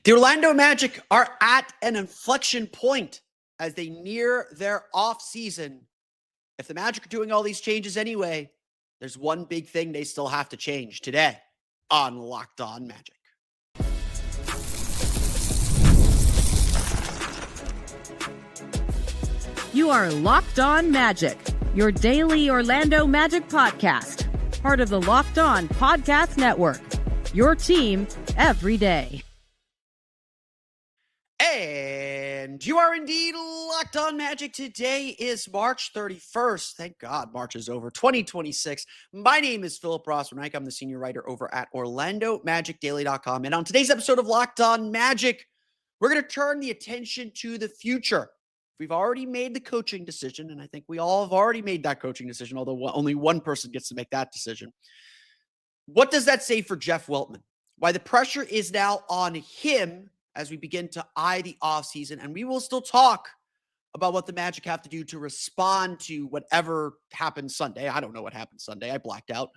The Orlando Magic are at an inflection point as they near their offseason. If the Magic are doing all these changes anyway, there's one big thing they still have to change today on Locked On Magic. You are Locked On Magic, your daily Orlando Magic podcast, part of the Locked On Podcast Network, your team every day. And you are indeed Locked On Magic. Today is March 31st. Thank God March is over. 2026. My name is Philip Rossman. I'm the senior writer over at OrlandoMagicDaily.com. And on today's episode of Locked On Magic, we're going to turn the attention to the future. We've already made the coaching decision, and I think we all have already made that coaching decision, although only one person gets to make that decision. What does that say for Jeff Weltman? Why the pressure is now on him as we begin to eye the offseason, and we will still talk about what the Magic have to do to respond to whatever happens Sunday. I don't know what happened Sunday. I blacked out.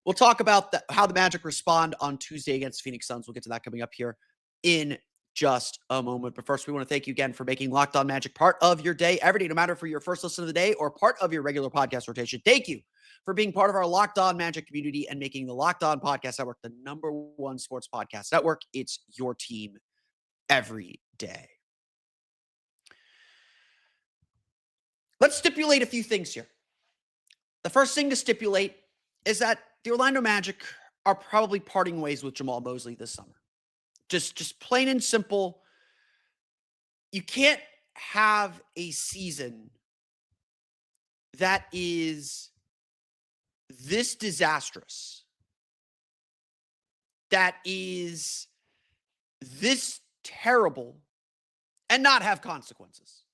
We'll talk about how the Magic respond on Tuesday against Phoenix Suns. We'll get to that coming up here in just a moment. But first, we want to thank you again for making Locked On Magic part of your day every day, no matter for your first listen of the day or part of your regular podcast rotation. Thank you for being part of our Locked On Magic community and making the Locked On Podcast Network the #1 sports podcast network. It's your team every day. Let's stipulate a few things here. The first thing to stipulate is that the Orlando Magic are probably parting ways with Jamahl Mosley this summer. Just plain and simple. You can't have a season that is this disastrous, that is this terrible, and not have consequences.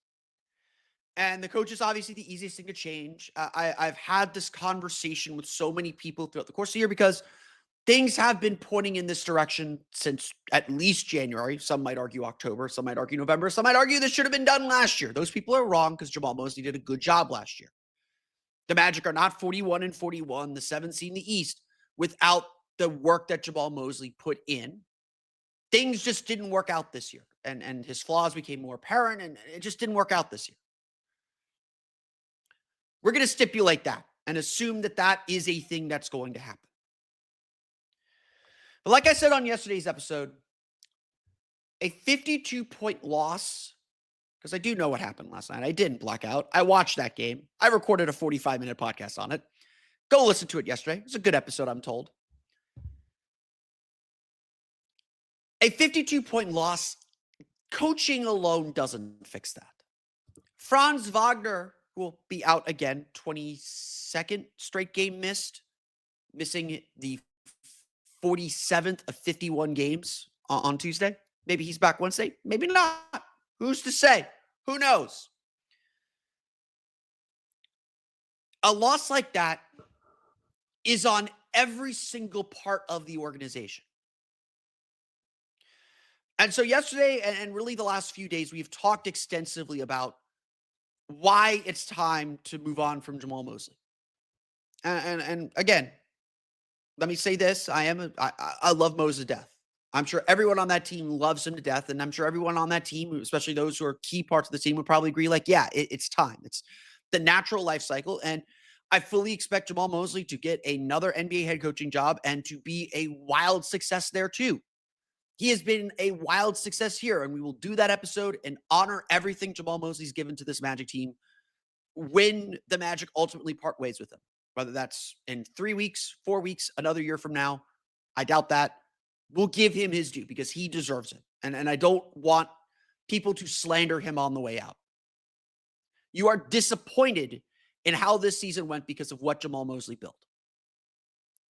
And the coach is obviously the easiest thing to change. I've had this conversation with so many people throughout the course of the year because things have been pointing in this direction since at least January. Some might argue October. Some might argue November. Some might argue this should have been done last year. Those people are wrong because Jamahl Mosley did a good job last year. The Magic are not 41-41, the 7th seed in the East, without the work that Jamahl Mosley put in. Things just didn't work out this year, and his flaws became more apparent, and it just didn't work out this year. We're going to stipulate that and assume that that is a thing that's going to happen. But like I said on yesterday's episode, a 52-point loss, because I do know what happened last night. I didn't black out. I watched that game. I recorded a 45-minute podcast on it. Go listen to it yesterday. It was a good episode, I'm told. A 52-point loss, coaching alone doesn't fix that. Franz Wagner will be out again, 22nd straight game missing the 47th of 51 games on Tuesday. Maybe he's back Wednesday. Maybe not. Who's to say? Who knows? A loss like that is on every single part of the organization. And so yesterday, and really the last few days, we've talked extensively about why it's time to move on from Jamahl Mosley. And again, let me say this. I love Mose to death. I'm sure everyone on that team loves him to death. And I'm sure everyone on that team, especially those who are key parts of the team, would probably agree, like, yeah, it's time. It's the natural life cycle. And I fully expect Jamahl Mosley to get another NBA head coaching job and to be a wild success there too. He has been a wild success here, and we will do that episode and honor everything Jamahl Mosley's given to this Magic team when the Magic ultimately part ways with him. Whether that's in 3 weeks, 4 weeks, another year from now, I doubt that. We'll give him his due because he deserves it. And I don't want people to slander him on the way out. You are disappointed in how this season went because of what Jamahl Mosley built.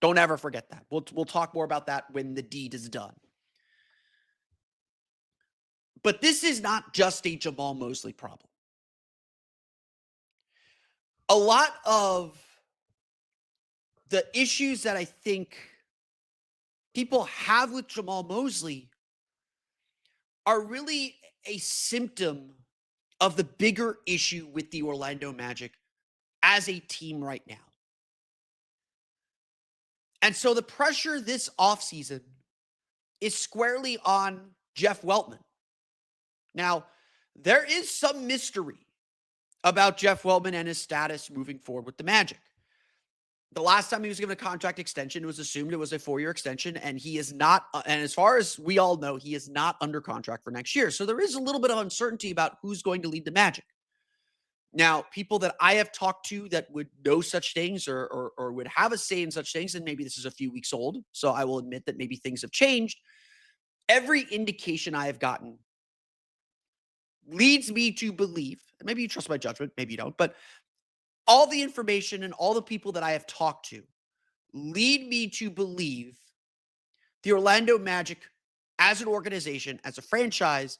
Don't ever forget that. We'll talk more about that when the deed is done. But this is not just a Jamahl Mosley problem. A lot of the issues that I think people have with Jamahl Mosley are really a symptom of the bigger issue with the Orlando Magic as a team right now. And so the pressure this offseason is squarely on Jeff Weltman. Now, there is some mystery about Jeff Weltman and his status moving forward with the Magic. The last time he was given a contract extension, it was assumed it was a 4-year extension, and he is not, and as far as we all know, he is not under contract for next year. So there is a little bit of uncertainty about who's going to lead the Magic. Now, people that I have talked to that would know such things or would have a say in such things, and maybe this is a few weeks old, so I will admit that maybe things have changed. Every indication I have gotten leads me to believe, and maybe you trust my judgment, maybe you don't, but all the information and all the people that I have talked to lead me to believe the Orlando Magic as an organization, as a franchise,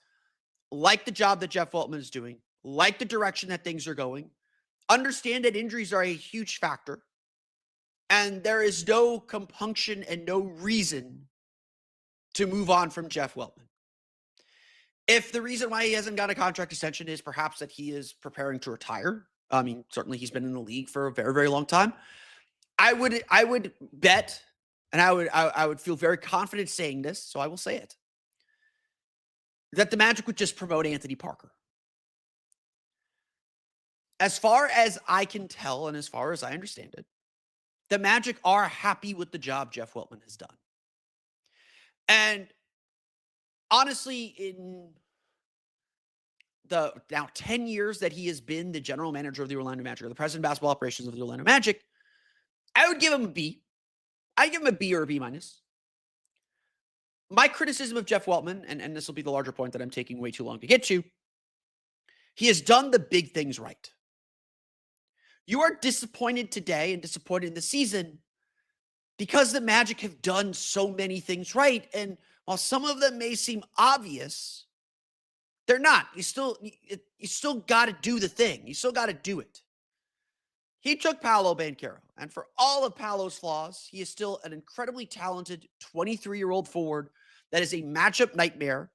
like the job that Jeff Weltman is doing, like the direction that things are going, understand that injuries are a huge factor, and there is no compunction and no reason to move on from Jeff Weltman. If the reason why he hasn't got a contract extension is perhaps that he is preparing to retire, I mean, certainly he's been in the league for a very, very long time. I would bet, and I would feel very confident saying this, so I will say it, that the Magic would just promote Anthony Parker. As far as I can tell, and as far as I understand it, the Magic are happy with the job Jeff Weltman has done. And honestly, in the now 10 years that he has been the general manager of the Orlando Magic, or the president of basketball operations of the Orlando Magic, I would give him a B. I'd give him a B or a B minus. My criticism of Jeff Weltman, and this will be the larger point that I'm taking way too long to get to, he has done the big things right. You are disappointed today and disappointed in the season because the Magic have done so many things right. And while some of them may seem obvious, they're not. You still got to do the thing. You still got to do it. He took Paolo Banchero, and for all of Paolo's flaws, he is still an incredibly talented 23-year-old forward that is a matchup nightmare.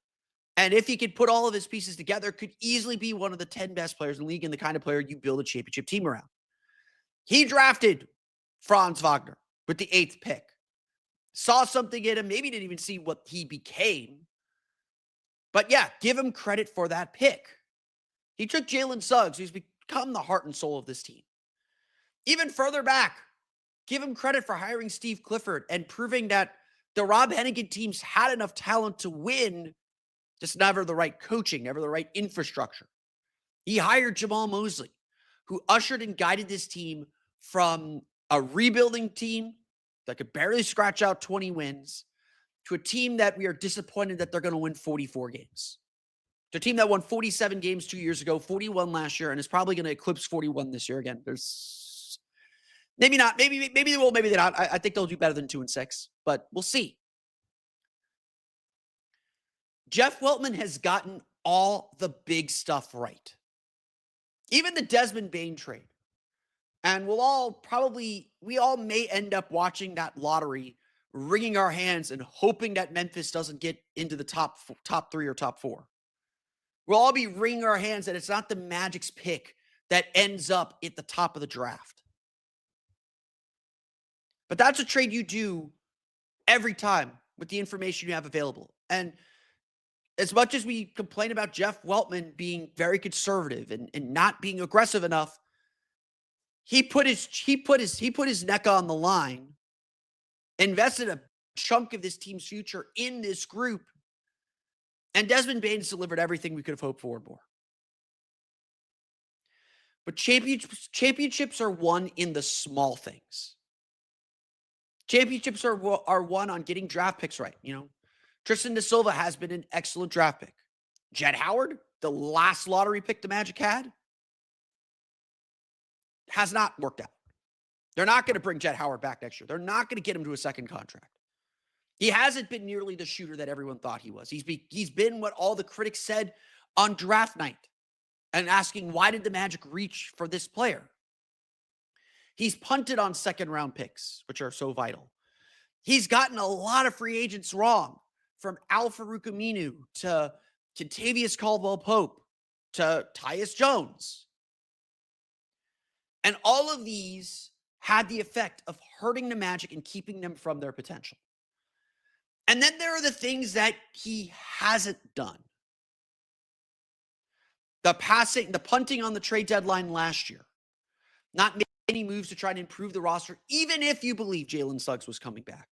And if he could put all of his pieces together, could easily be one of the 10 best players in the league and the kind of player you build a championship team around. He drafted Franz Wagner with the 8th pick. Saw something in him, maybe didn't even see what he became. But yeah, give him credit for that pick. He took Jalen Suggs, who's become the heart and soul of this team. Even further back, give him credit for hiring Steve Clifford and proving that the Rob Hennigan teams had enough talent to win, just never the right coaching, never the right infrastructure. He hired Jamahl Mosley, who ushered and guided this team from a rebuilding team that could barely scratch out 20 wins to a team that we are disappointed that they're going to win 44 games. To a team that won 47 games 2 years ago, 41 last year, and is probably going to eclipse 41 this year. Again, there's maybe not, maybe they will, maybe they're not. I think they'll do better than 2-6, but we'll see. Jeff Weltman has gotten all the big stuff right. Even the Desmond Bane trade. And we all may end up watching that lottery, wringing our hands and hoping that Memphis doesn't get into the top 3 or top 4. We'll all be wringing our hands that it's not the Magic's pick that ends up at the top of the draft. But that's a trade you do every time with the information you have available. And as much as we complain about Jeff Weltman being very conservative and not being aggressive enough, he put his neck on the line, invested a chunk of this team's future in this group, and Desmond Bane's delivered everything we could have hoped for and more. But championships are won in the small things. Championships are won on getting draft picks right. You know, Tristan Da Silva has been an excellent draft pick. Jett Howard, the last lottery pick the Magic had, has not worked out. They're not going to bring Jett Howard back next year. They're not going to get him to a second contract. He hasn't been nearly the shooter that everyone thought he was. He's been what all the critics said on draft night and asking, why did the Magic reach for this player? He's punted on second-round picks, which are so vital. He's gotten a lot of free agents wrong, from Al-Farouq Aminu to Kentavious Caldwell-Pope to Tyus Jones. And all of these had the effect of hurting the Magic and keeping them from their potential. And then there are the things that he hasn't done. The punting on the trade deadline last year, not making any moves to try to improve the roster, even if you believe Jalen Suggs was coming back.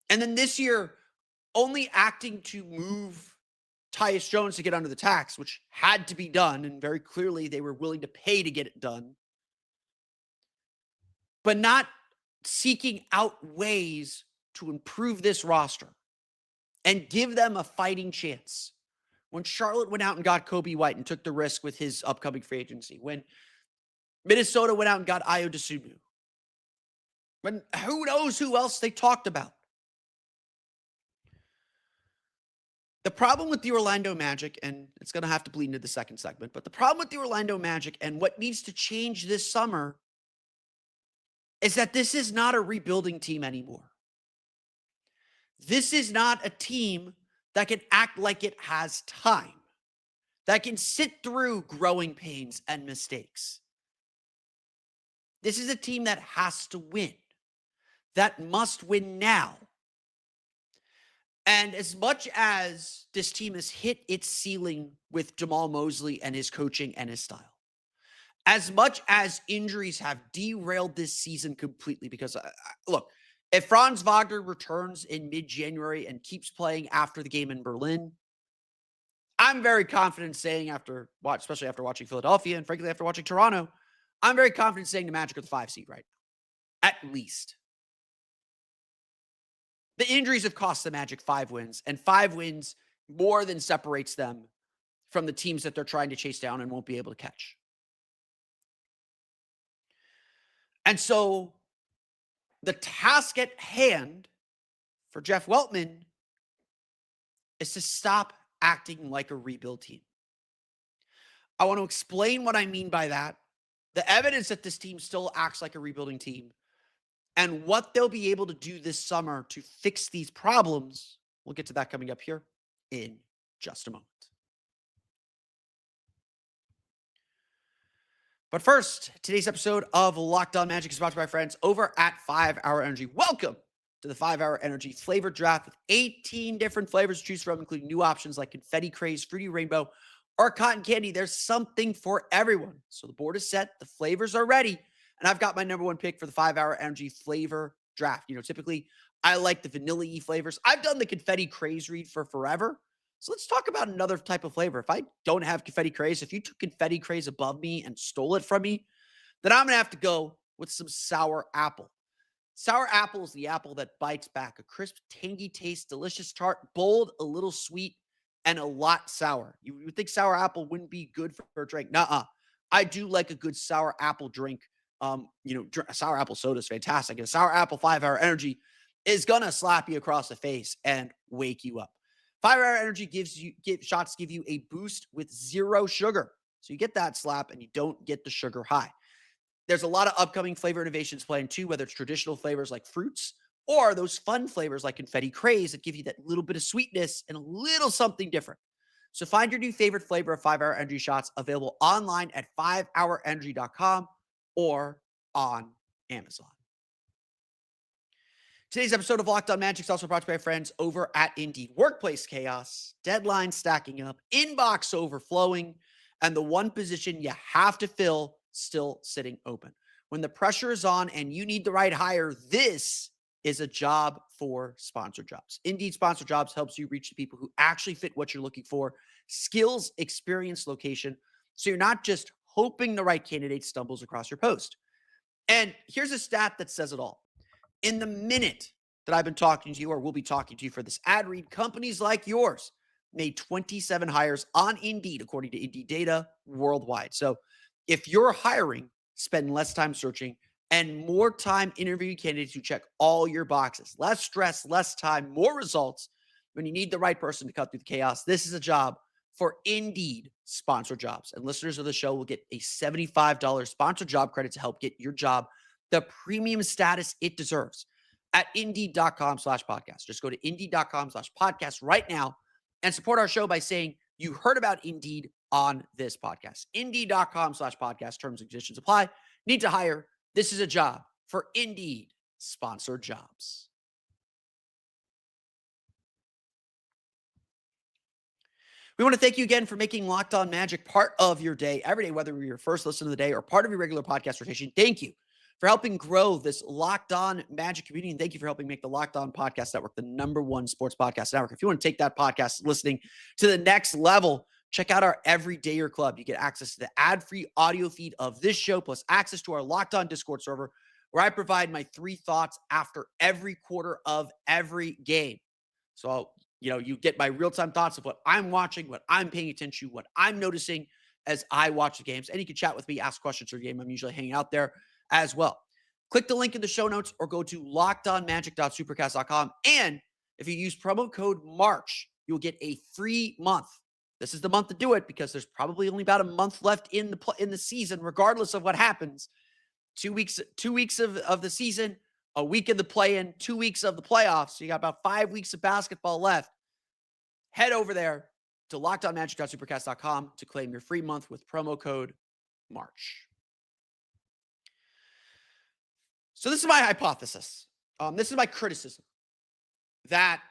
And then this year, only acting to move Tyus Jones to get under the tax, which had to be done, and very clearly they were willing to pay to get it done. But not seeking out ways to improve this roster and give them a fighting chance. When Charlotte went out and got Kobe White and took the risk with his upcoming free agency, when Minnesota went out and got Ayo Dosunmu, when who knows who else they talked about. The problem with the Orlando Magic, and it's going to have to bleed into the second segment, but the problem with the Orlando Magic and what needs to change this summer is that this is not a rebuilding team anymore. This is not a team that can act like it has time, that can sit through growing pains and mistakes. This is a team that has to win, that must win now. And as much as this team has hit its ceiling with Jamahl Mosley and his coaching and his style, as much as injuries have derailed this season completely, because look, if Franz Wagner returns in mid-January and keeps playing after the game in Berlin, I'm very confident saying especially after watching Philadelphia and frankly after watching Toronto, I'm very confident saying the Magic are the 5 seed right now, at least. The injuries have cost the Magic 5 wins, and 5 wins more than separates them from the teams that they're trying to chase down and won't be able to catch. And so the task at hand for Jeff Weltman is to stop acting like a rebuild team. I want to explain what I mean by that, the evidence that this team still acts like a rebuilding team, and what they'll be able to do this summer to fix these problems. We'll get to that coming up here in just a moment. But first, today's episode of Locked On Magic is brought to you by friends over at 5 Hour Energy. Welcome to the 5 Hour Energy flavor draft with 18 different flavors to choose from, including new options like Confetti Craze, Fruity Rainbow, or Cotton Candy. There's something for everyone. So the board is set, the flavors are ready, and I've got my number one pick for the 5 Hour Energy flavor draft. Typically I like the vanilla-y flavors. I've done the Confetti Craze read for forever. So let's talk about another type of flavor. If I don't have Confetti Craze, if you took Confetti Craze above me and stole it from me, then I'm going to have to go with some sour apple. Sour apple is the apple that bites back. A crisp, tangy taste, delicious tart, bold, a little sweet, and a lot sour. You would think sour apple wouldn't be good for a drink. Nuh-uh. I do like a good sour apple drink. Sour apple soda is fantastic. And a sour apple 5 Hour Energy is going to slap you across the face and wake you up. 5 Hour Energy shots give you a boost with 0 sugar. So you get that slap and you don't get the sugar high. There's a lot of upcoming flavor innovations planned too, whether it's traditional flavors like fruits or those fun flavors like Confetti Craze that give you that little bit of sweetness and a little something different. So find your new favorite flavor of 5 Hour Energy shots available online at 5hourenergy.com or on Amazon. Today's episode of Locked On Magic is also brought to you by friends over at Indeed. Workplace chaos, deadlines stacking up, inbox overflowing, and the one position you have to fill still sitting open. When the pressure is on and you need the right hire, this is a job for sponsored jobs. Indeed Sponsored Jobs helps you reach the people who actually fit what you're looking for, skills, experience, location, so you're not just hoping the right candidate stumbles across your post. And here's a stat that says it all. In the minute that I've been talking to you or will be talking to you for this ad read, companies like yours made 27 hires on Indeed, according to Indeed data worldwide. So if you're hiring, spend less time searching and more time interviewing candidates who check all your boxes. Less stress, less time, more results. When you need the right person to cut through the chaos, this is a job for Indeed Sponsored Jobs. And listeners of the show will get a $75 sponsored job credit to help get your job the premium status it deserves at Indeed.com/podcast. Just go to Indeed.com/podcast right now and support our show by saying you heard about Indeed on this podcast. Indeed.com/podcast. Terms and conditions apply. Need to hire. This is a job for Indeed Sponsored Jobs. We want to thank you again for making Locked On Magic part of your day every day, whether you're your first listen of the day or part of your regular podcast rotation. Thank you for helping grow this Locked On Magic community. And thank you for helping make the Locked On Podcast Network the #1 sports podcast network. If you want to take that podcast listening to the next level, check out our Everydayer Club. You get access to the ad-free audio feed of this show, plus access to our Locked On Discord server, where I provide my 3 thoughts after every quarter of every game. So, you get my real-time thoughts of what I'm watching, what I'm paying attention to, what I'm noticing as I watch the games. And you can chat with me, ask questions for the game. I'm usually hanging out there as well. Click the link in the show notes or go to lockedonmagic.supercast.com. And if you use promo code MARCH, you'll get a free month. This is the month to do it because there's probably only about a month left in the season, regardless of what happens. 2 weeks of the season, a week of the play-in, 2 weeks of the playoffs. So you got about 5 weeks of basketball left. Head over there to lockedonmagic.supercast.com to claim your free month with promo code MARCH. So this is my hypothesis. This is my criticism, that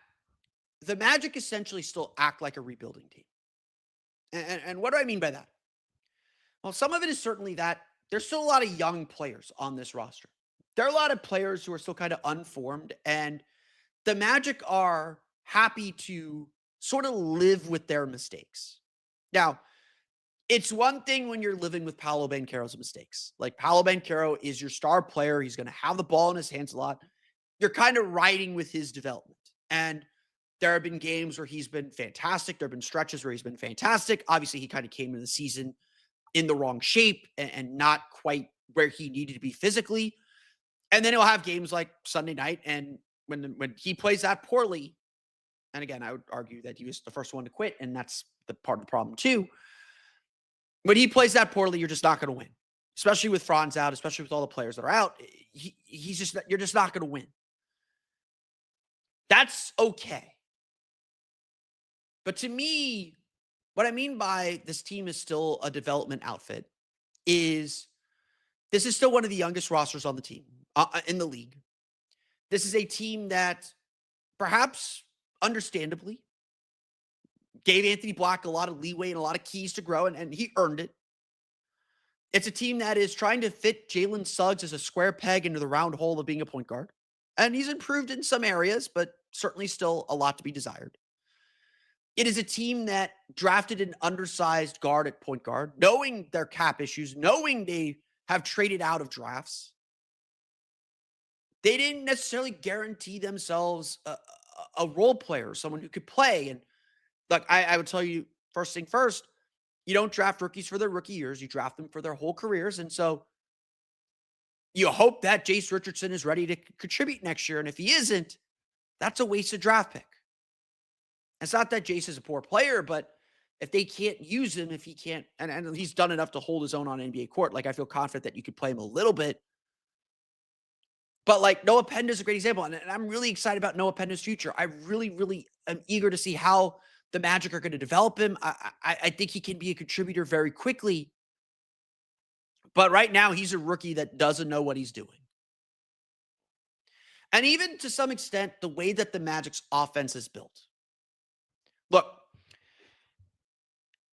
the Magic essentially still act like a rebuilding team. And what do I mean by that? Well, some of it is certainly that there's still a lot of young players on this roster. There are a lot of players who are still kind of unformed, and the Magic are happy to sort of live with their mistakes. Now, it's one thing when you're living with Paolo Banchero's mistakes. Like, Paolo Banchero is your star player. He's going to have the ball in his hands a lot. You're kind of riding with his development. And there have been games where he's been fantastic. There have been stretches where he's been fantastic. Obviously, he kind of came into the season in the wrong shape and not quite where he needed to be physically. And then he'll have games like Sunday night, and when he plays that poorly, and again, I would argue that he was the first one to quit, and that's the part of the problem too. When he plays that poorly, you're just not going to win, especially with Franz out, especially with all the players that are out. You're just not going to win. That's okay. But to me, what I mean by this team is still a development outfit is this is still one of the youngest rosters on the team, in the league. This is a team that perhaps understandably gave Anthony Black a lot of leeway and a lot of keys to grow, and he earned it. It's a team that is trying to fit Jalen Suggs as a square peg into the round hole of being a point guard. And he's improved in some areas, but certainly still a lot to be desired. It is a team that drafted an undersized guard at point guard, knowing their cap issues, knowing they have traded out of drafts. They didn't necessarily guarantee themselves a role player, someone who could play. And look, I would tell you, first thing first, you don't draft rookies for their rookie years. You draft them for their whole careers. And so you hope that Jace Richardson is ready to contribute next year. And if he isn't, that's a wasted draft pick. It's not that Jace is a poor player, but if they can't use him, if he can't, and he's done enough to hold his own on NBA court, like, I feel confident that you could play him a little bit. But like, Noah Penda is a great example. And I'm really excited about Noah Penda's future. I really, really am eager to see how the Magic are going to develop him. I think he can be a contributor very quickly. But right now, he's a rookie that doesn't know what he's doing. And even to some extent, the way that the Magic's offense is built. Look,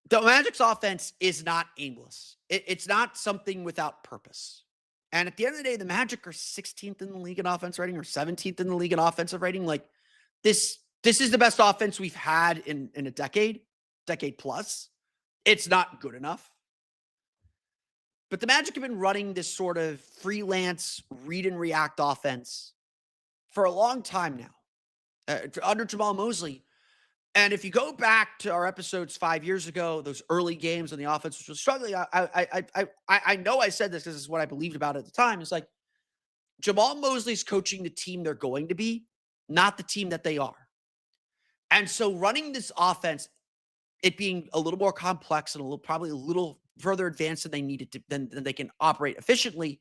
the Magic's offense is not aimless. It's not something without purpose. And at the end of the day, the Magic are 16th in the league in offense rating or 17th in the league in offensive rating. Like, this is the best offense we've had in a decade plus. It's not good enough. But the Magic have been running this sort of freelance read and react offense for a long time now, under Jamahl Mosley. And if you go back to our episodes 5 years ago, those early games on the offense, which was struggling, I know I said this because this is what I believed about at the time. It's like, Jamahl Mosley's coaching the team they're going to be, not the team that they are. And so running this offense, it being a little more complex and probably a little further advanced than they needed to, than they can operate efficiently,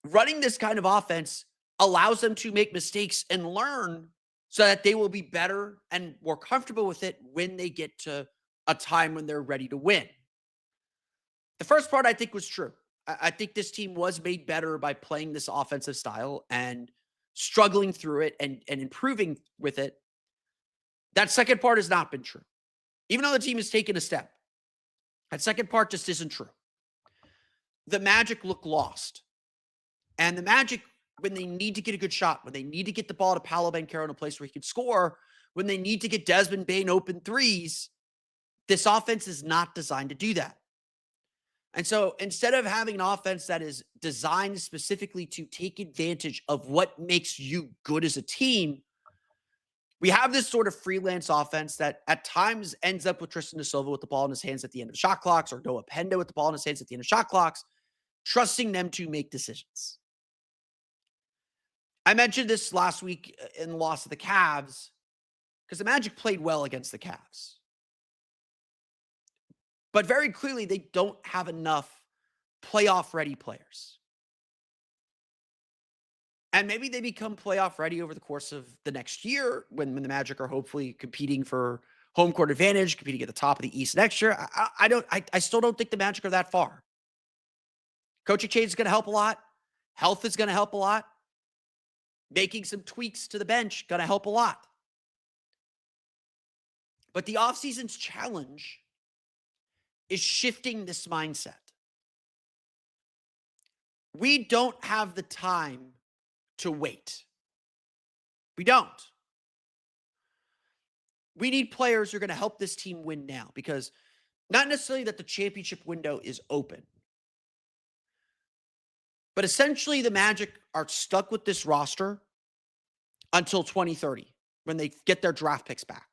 running this kind of offense allows them to make mistakes and learn so that they will be better and more comfortable with it when they get to a time when they're ready to win. The first part, I think, was true. I think this team was made better by playing this offensive style and struggling through it and improving with it. That second part has not been true. even though the team has taken a step. That second part just isn't true. The Magic look lost. And the Magic, when they need to get a good shot, when they need to get the ball to Paolo Banchero in a place where he can score, when they need to get Desmond Bane open threes, this offense is not designed to do that. And so instead of having an offense that is designed specifically to take advantage of what makes you good as a team, we have this sort of freelance offense that at times ends up with Tristan da Silva with the ball in his hands at the end of shot clocks, or Noah Penda with the ball in his hands at the end of shot clocks, trusting them to make decisions. I mentioned this last week in the loss of the Cavs because the Magic played well against the Cavs. But very clearly, they don't have enough playoff-ready players. And maybe they become playoff-ready over the course of the next year when the Magic are hopefully competing for home court advantage, competing at the top of the East next year. I still don't think the Magic are that far. Coaching change is going to help a lot. Health is going to help a lot. Making some tweaks to the bench going to help a lot. But the offseason's challenge is shifting this mindset. We don't have the time to wait. We don't. We need players who are going to help this team win now, because not necessarily that the championship window is open, but essentially the Magic are stuck with this roster until 2030 when they get their draft picks back.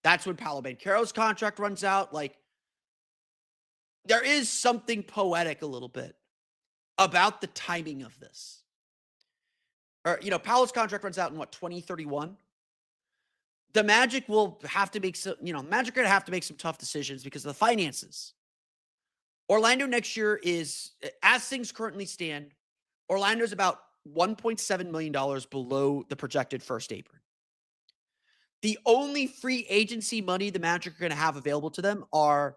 That's when Paolo Banchero's contract runs out. Like, there is something poetic a little bit about the timing of this. Or, Paolo's contract runs out in 2031? The Magic will have to make some, Magic are going to have to make some tough decisions because of the finances. Orlando next year is, as things currently stand, Orlando's about $1.7 million below the projected first apron. The only free agency money the Magic are going to have available to them are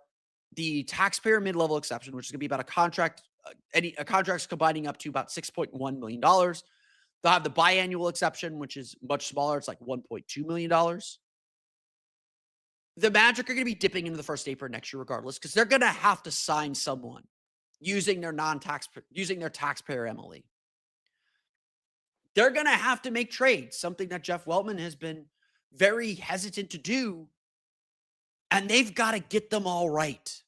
the taxpayer mid-level exception, which is going to be about a contract's combining up to about $6.1 million. They'll have the biannual exception, which is much smaller. It's like $1.2 million. The Magic are going to be dipping into the first apron next year regardless, because they're going to have to sign someone using their taxpayer MLE. They're going to have to make trades, something that Jeff Weltman has been very hesitant to do, and they've got to get them all right.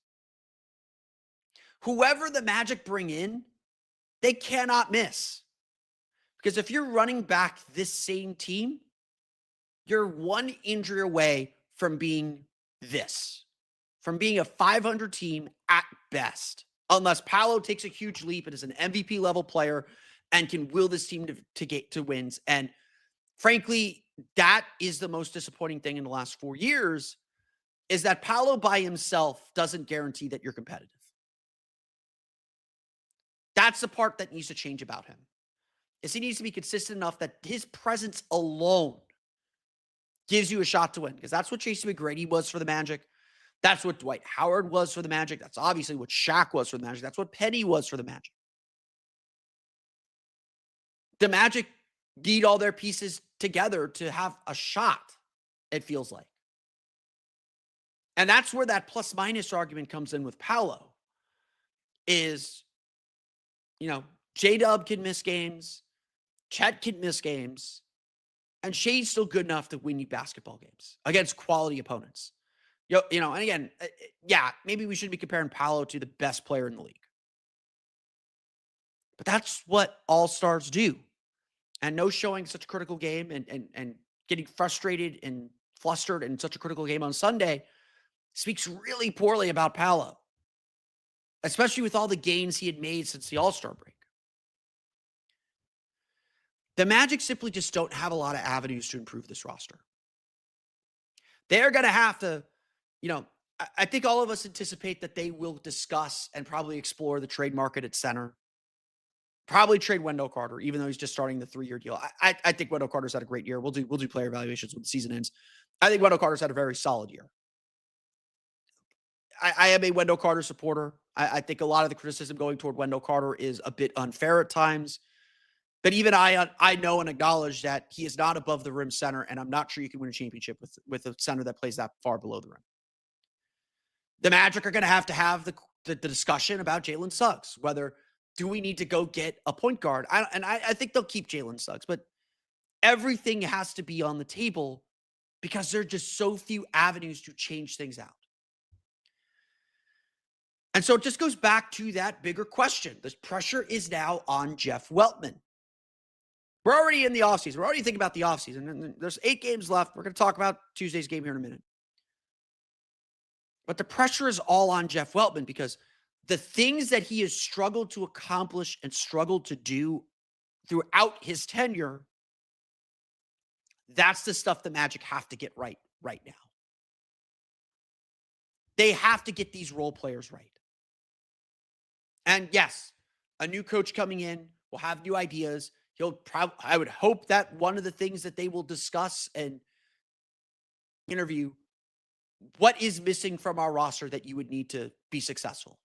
Whoever the Magic bring in, they cannot miss. Because if you're running back this same team, you're one injury away from being a 500 team at best, unless Paolo takes a huge leap and is an MVP level player and can will this team to get to wins. And frankly, that is the most disappointing thing in the last 4 years, is that Paolo by himself doesn't guarantee that you're competitive. That's the part that needs to change about him. Is he needs to be consistent enough that his presence alone gives you a shot to win. Because that's what Tracy McGrady was for the Magic. That's what Dwight Howard was for the Magic. That's obviously what Shaq was for the Magic. That's what Penny was for the Magic. The Magic need all their pieces together to have a shot, it feels like. And that's where that plus-minus argument comes in with Paolo. Is, J-Dub can miss games. Chet can miss games. And Shea's still good enough to win you basketball games against quality opponents. And again, maybe we shouldn't be comparing Paolo to the best player in the league. But that's what all-stars do. And no showing such a critical game and getting frustrated and flustered in such a critical game on Sunday speaks really poorly about Paolo, especially with all the gains he had made since the All-Star break. The Magic simply just don't have a lot of avenues to improve this roster. They're going to have to, I think all of us anticipate that they will discuss and probably explore the trade market at center. Probably trade Wendell Carter, even though he's just starting the 3-year deal. I think Wendell Carter's had a great year. We'll do player evaluations when the season ends. I think Wendell Carter's had a very solid year. I am a Wendell Carter supporter. I think a lot of the criticism going toward Wendell Carter is a bit unfair at times. But even I know and acknowledge that he is not above the rim center, and I'm not sure you can win a championship with a center that plays that far below the rim. The Magic are going to have the discussion about Jalen Suggs, whether do we need to go get a point guard? I think they'll keep Jalen Suggs, but everything has to be on the table because there are just so few avenues to change things out. And so it just goes back to that bigger question. This pressure is now on Jeff Weltman. We're already in the offseason. We're already thinking about the offseason. And there's 8 games left. We're going to talk about Tuesday's game here in a minute. But the pressure is all on Jeff Weltman because the things that he has struggled to accomplish and struggled to do throughout his tenure, that's the stuff the Magic have to get right now. They have to get these role players right. And yes, a new coach coming in will have new ideas. I would hope that one of the things that they will discuss and interview, what is missing from our roster that you would need to be successful?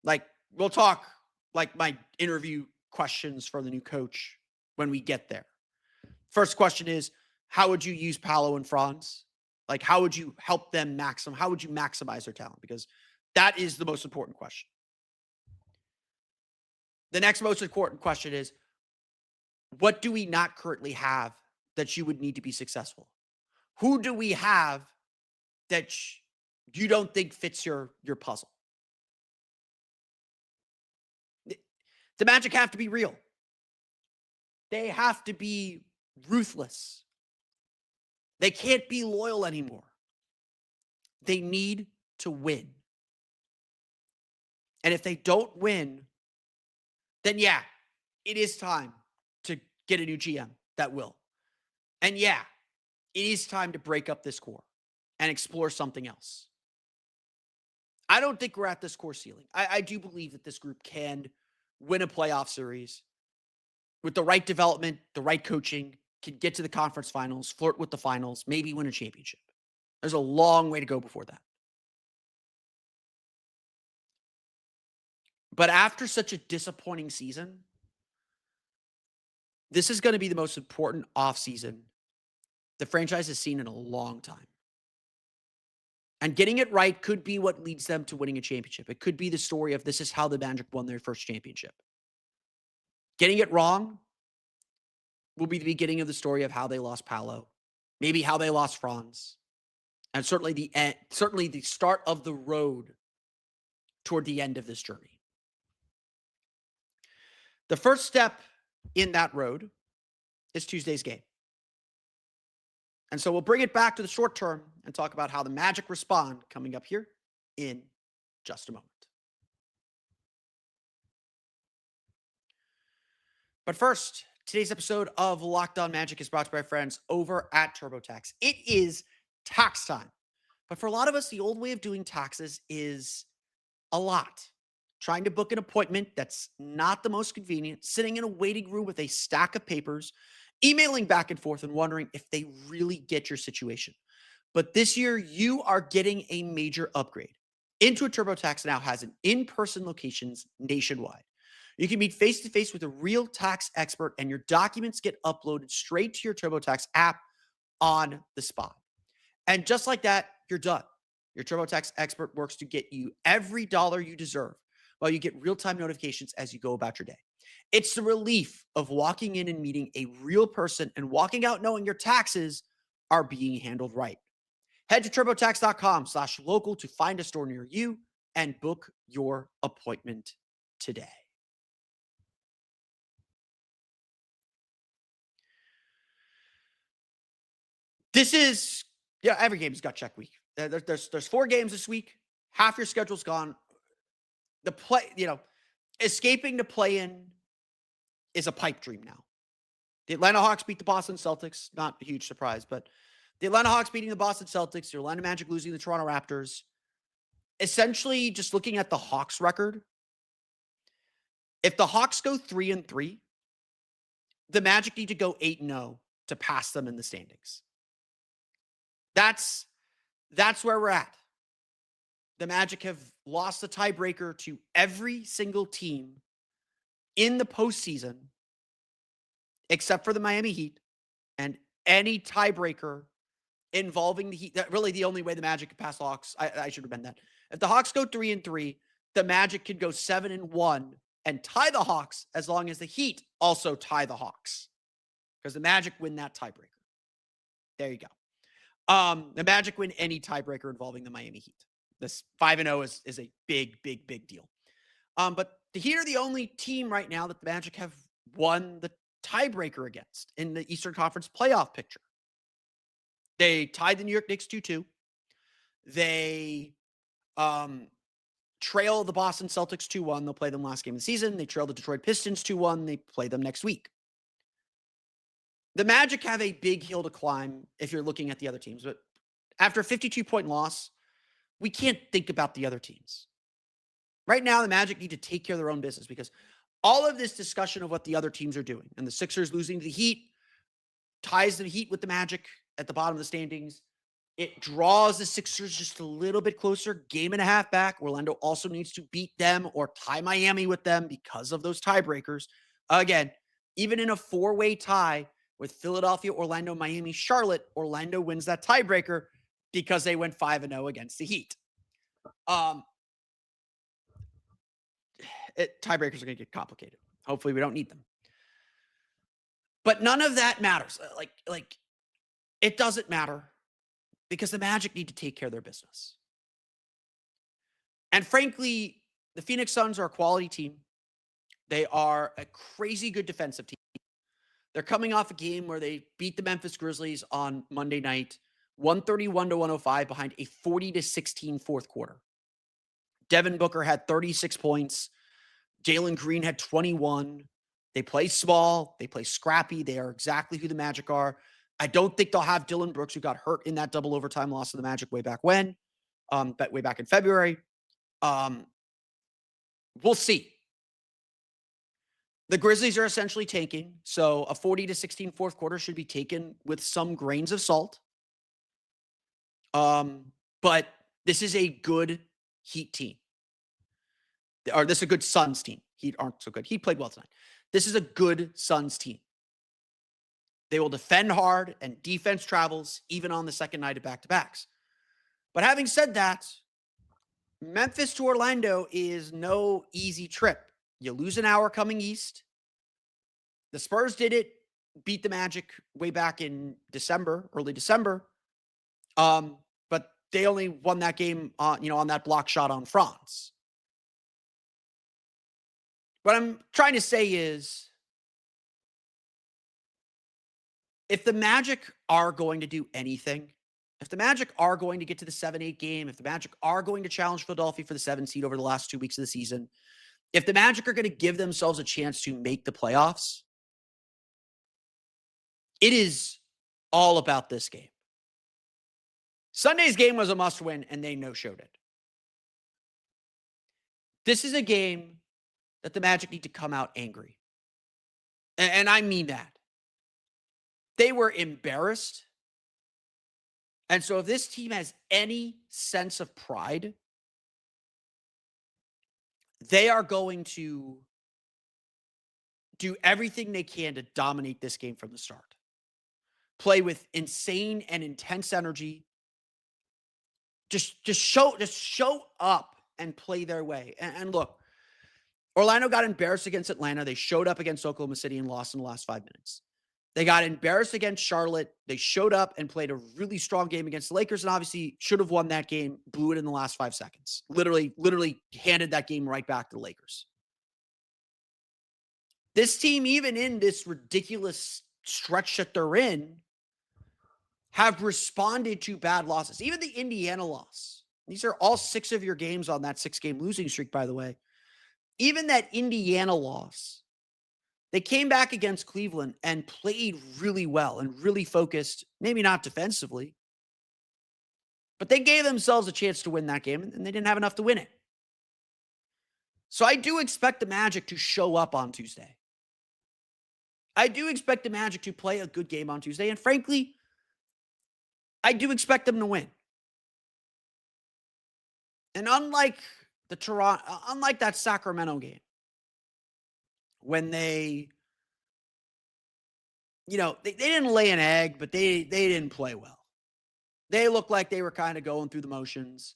Like, we'll talk like my interview questions for the new coach when we get there. First question is, how would you use Paolo and Franz? Like, how would you help them how would you maximize their talent? Because that is the most important question. The next most important question is, what do we not currently have that you would need to be successful? Who do we have that you don't think fits your puzzle? The Magic have to be real. They have to be ruthless. They can't be loyal anymore. They need to win. And if they don't win, then yeah, it is time to get a new GM that will. And yeah, it is time to break up this core and explore something else. I don't think we're at this core ceiling. I do believe that this group can win a playoff series with the right development, the right coaching, can get to the conference finals, flirt with the finals, maybe win a championship. There's a long way to go before that. But after such a disappointing season, this is going to be the most important offseason the franchise has seen in a long time. And getting it right could be what leads them to winning a championship. It could be the story of this is how the Magic won their first championship. Getting it wrong will be the beginning of the story of how they lost Paolo, maybe how they lost Franz, and certainly the start of the road toward the end of this journey. The first step in that road is Tuesday's game. And so we'll bring it back to the short term and talk about how the Magic respond coming up here in just a moment. But first, today's episode of Locked On Magic is brought to you by our friends over at TurboTax. It is tax time. But for a lot of us, the old way of doing taxes is a lot. Trying to book an appointment that's not the most convenient, sitting in a waiting room with a stack of papers, emailing back and forth and wondering if they really get your situation. But this year, you are getting a major upgrade. Intuit TurboTax now has an in-person locations nationwide. You can meet face-to-face with a real tax expert, and your documents get uploaded straight to your TurboTax app on the spot. And just like that, you're done. Your TurboTax expert works to get you every dollar you deserve, while you get real-time notifications as you go about your day. It's the relief of walking in and meeting a real person and walking out knowing your taxes are being handled right. Head to TurboTax.com/local to find a store near you and book your appointment today. This is, every game's got check week. There's 4 games this week. Half your schedule's gone. Escaping the play-in is a pipe dream now. The Atlanta Hawks beat the Boston Celtics. Not a huge surprise, but the Atlanta Hawks beating the Boston Celtics, the Orlando Magic losing the Toronto Raptors. Essentially, just looking at the Hawks record, if the Hawks go 3-3, the Magic need to go 8-0 to pass them in the standings. That's where we're at. The Magic have lost the tiebreaker to every single team in the postseason, except for the Miami Heat, and any tiebreaker involving the Heat. That really the only way the Magic could pass the Hawks. I should have been that. If the Hawks go 3-3, the Magic could go 7-1 and tie the Hawks as long as the Heat also tie the Hawks, because the Magic win that tiebreaker. There you go. The Magic win any tiebreaker involving the Miami Heat. This 5-0 is a big, big, big deal. But the Heat are the only team right now that the Magic have won the tiebreaker against in the Eastern Conference playoff picture. They tied the New York Knicks 2-2. They trail the Boston Celtics 2-1. They'll play them last game of the season. They trail the Detroit Pistons 2-1. They play them next week. The Magic have a big hill to climb if you're looking at the other teams. But after a 52-point loss, we can't think about the other teams. Right now, the Magic need to take care of their own business, because all of this discussion of what the other teams are doing, and the Sixers losing to the Heat ties the Heat with the Magic at the bottom of the standings. It draws the Sixers just a little bit closer, game and a half back. Orlando also needs to beat them or tie Miami with them because of those tiebreakers. Again, even in a four-way tie with Philadelphia, Orlando, Miami, Charlotte, Orlando wins that tiebreaker because they went 5-0 against the Heat. Tiebreakers are going to get complicated. Hopefully we don't need them. But none of that matters. Like it doesn't matter, because the Magic need to take care of their business. And frankly, the Phoenix Suns are a quality team. They are a crazy good defensive team. They're coming off a game where they beat the Memphis Grizzlies on Monday night, 131-105 behind a 40-16 fourth quarter. Devin Booker had 36 points. Jalen Green had 21. They play small. They play scrappy. They are exactly who the Magic are. I don't think they'll have Dylan Brooks, who got hurt in that double overtime loss to the Magic way back when, way back in February. We'll see. The Grizzlies are essentially tanking, so a 40-16 fourth quarter should be taken with some grains of salt. But this is a good Heat team. Or this is a good Suns team. Heat aren't so good. Heat played well tonight. This is a good Suns team. They will defend hard, and defense travels even on the second night of back-to-backs. But having said that, Memphis to Orlando is no easy trip. You lose an hour coming east. The Spurs did it, beat the Magic way back in December, early December. But they only won that game on that block shot on Franz. What I'm trying to say is, if the Magic are going to do anything, if the Magic are going to get to the 7-8 game, if the Magic are going to challenge Philadelphia for the 7 seed over the last 2 weeks of the season, if the Magic are going to give themselves a chance to make the playoffs, it is all about this game. Sunday's game was a must-win, and they no-showed it. This is a game that the Magic need to come out angry. And I mean that. They were embarrassed. And so if this team has any sense of pride, they are going to do everything they can to dominate this game from the start. Play with insane and intense energy. Just show up and play their way. And look, Orlando got embarrassed against Atlanta. They showed up against Oklahoma City and lost in the last 5 minutes. They got embarrassed against Charlotte. They showed up and played a really strong game against the Lakers, and obviously should have won that game, blew it in the last 5 seconds. Literally handed that game right back to the Lakers. This team, even in this ridiculous stretch that they're in, have responded to bad losses. Even the Indiana loss. These are all 6 of your games on that 6-game losing streak, by the way. Even that Indiana loss, they came back against Cleveland and played really well and really focused, maybe not defensively, but they gave themselves a chance to win that game, and they didn't have enough to win it. So I do expect the Magic to show up on Tuesday. I do expect the Magic to play a good game on Tuesday, and frankly, I do expect them to win. And unlike that Sacramento game, when they didn't lay an egg, but they didn't play well. They looked like they were kind of going through the motions.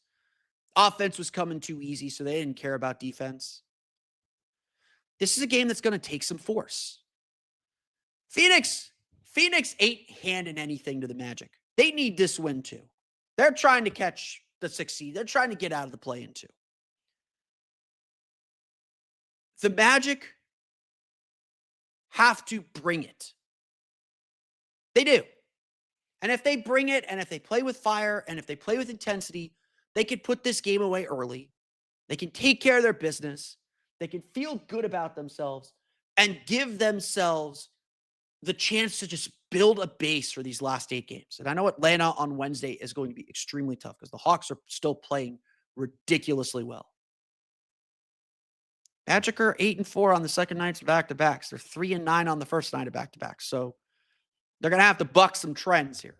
Offense was coming too easy, so they didn't care about defense. This is a game that's going to take some force. Phoenix ain't handing anything to the Magic. They need this win too. They're trying to catch the 6th seed. They're trying to get out of the play-in too. The Magic have to bring it. They do. And if they bring it, and if they play with fire, and if they play with intensity, they can put this game away early. They can take care of their business. They can feel good about themselves and give themselves the chance to just build a base for these last 8 games. And I know Atlanta on Wednesday is going to be extremely tough because the Hawks are still playing ridiculously well. Magic are 8-4 on the second nights of back-to-backs. They're 3-9 on the first night of back-to-backs. So they're going to have to buck some trends here.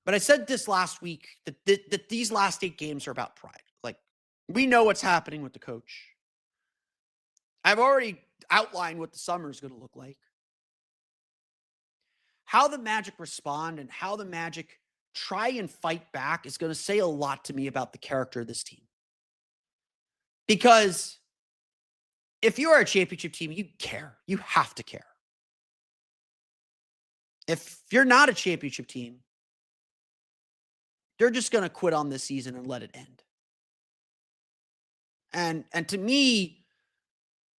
But I said this last week that these last 8 games are about pride. Like, we know what's happening with the coach. I've already outlined what the summer is going to look like. How the Magic respond and how the Magic try and fight back is going to say a lot to me about the character of this team. Because if you are a championship team, you care. You have to care. If you're not a championship team, they're just going to quit on this season and let it end. And to me,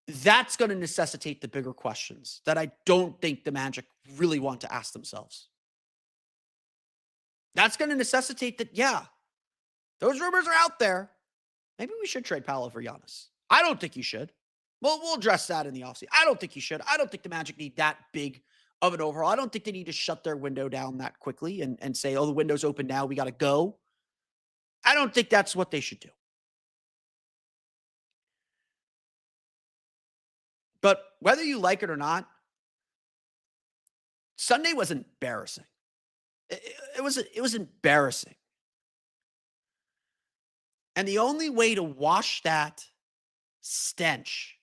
that's going to necessitate the bigger questions that I don't think the Magic really want to ask themselves. That's going to necessitate that, yeah, those rumors are out there. Maybe we should trade Paolo for Giannis. I don't think you should. Well, we'll address that in the offseason. I don't think you should. I don't think the Magic need that big of an overhaul. I don't think they need to shut their window down that quickly and say, oh, the window's open now, we got to go. I don't think that's what they should do. But whether you like it or not, Sunday was embarrassing. It was embarrassing. And the only way to wash that stench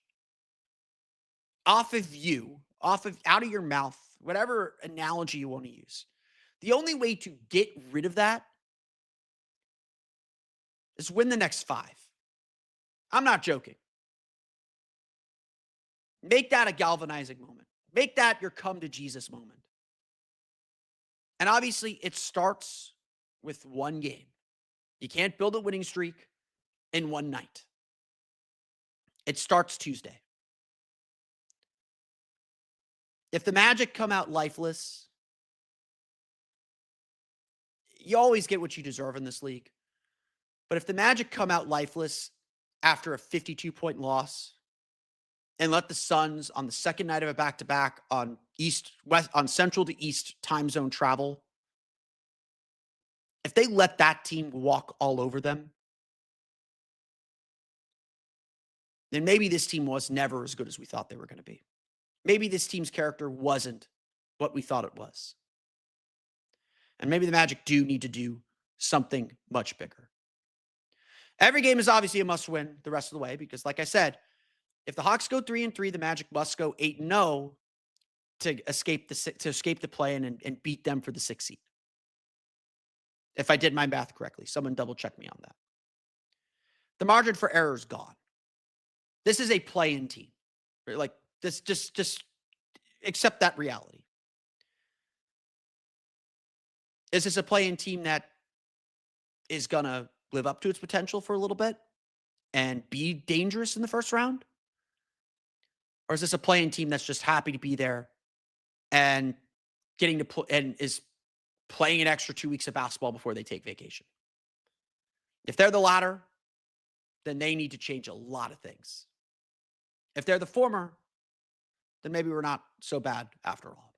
off of you, out of your mouth, whatever analogy you want to use, the only way to get rid of that is win the next 5. I'm not joking. Make that a galvanizing moment. Make that your come to Jesus moment. And obviously, it starts with one game. You can't build a winning streak in one night. It starts Tuesday. If the Magic come out lifeless, you always get what you deserve in this league. But if the Magic come out lifeless after a 52-point loss and let the Suns on the second night of a back-to-back on central to east time zone travel, if they let that team walk all over them, then maybe this team was never as good as we thought they were going to be. Maybe this team's character wasn't what we thought it was. And maybe the Magic do need to do something much bigger. Every game is obviously a must-win the rest of the way because, like I said, if the Hawks go 3-3, the Magic must go 8-0 to escape the play-in and beat them for the 6th seed. If I did my math correctly, someone double-check me on that. The margin for error is gone. This is a play-in team. Like this, just accept that reality. Is this a play-in team that is gonna live up to its potential for a little bit and be dangerous in the first round? Or is this a play-in team that's just happy to be there and getting to play and is playing an extra 2 weeks of basketball before they take vacation? If they're the latter, then they need to change a lot of things. If they're the former, then maybe we're not so bad after all.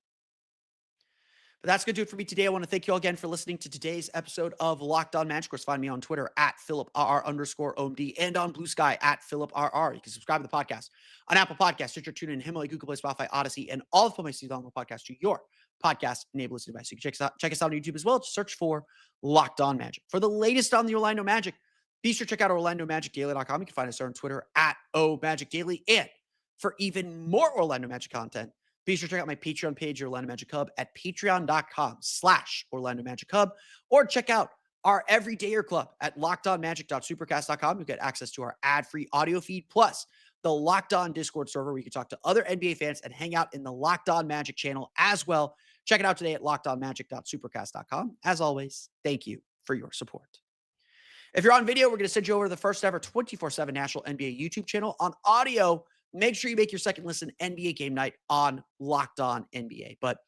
But that's going to do it for me today. I want to thank you all again for listening to today's episode of Locked On Magic. Of course, find me on Twitter at @PhilipRR_OMD and on Blue Sky at PhilipRR. You can subscribe to the podcast on Apple Podcasts, Stitcher, TuneIn, Himalaya, Google Play, Spotify, Odyssey, and all of my seasons on the podcast to your podcast enabled listening device. So you can check us out on YouTube as well. Just search for Locked On Magic. For the latest on the Orlando Magic, be sure to check out OrlandoMagicDaily.com. You can find us there on Twitter at OMagicDaily. And for even more Orlando Magic content, Be sure to check out my Patreon page, Orlando Magic Hub, at patreon.com/Orlando Magic Hub, or check out our Everydayer Club at lockedonmagic.supercast.com. You get access to our ad-free audio feed, plus the Locked On Discord server where you can talk to other NBA fans and hang out in the Locked On Magic channel as well. Check it out today at lockedonmagic.supercast.com. As always, thank you for your support. If you're on video, we're going to send you over to the first ever 24/7 national NBA YouTube channel. On audio, make sure you make your second listen NBA game night on Locked On NBA. But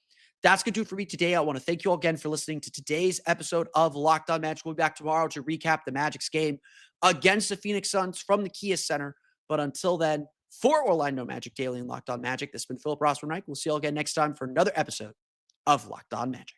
that's going to do it for me today. I want to thank you all again for listening to today's episode of Locked On Magic. We'll be back tomorrow to recap the Magic's game against the Phoenix Suns from the Kia Center. But until then, for Orlando Magic Daily and Locked On Magic, this has been Philip Rossman-Reich. We'll see you all again next time for another episode of Locked On Magic.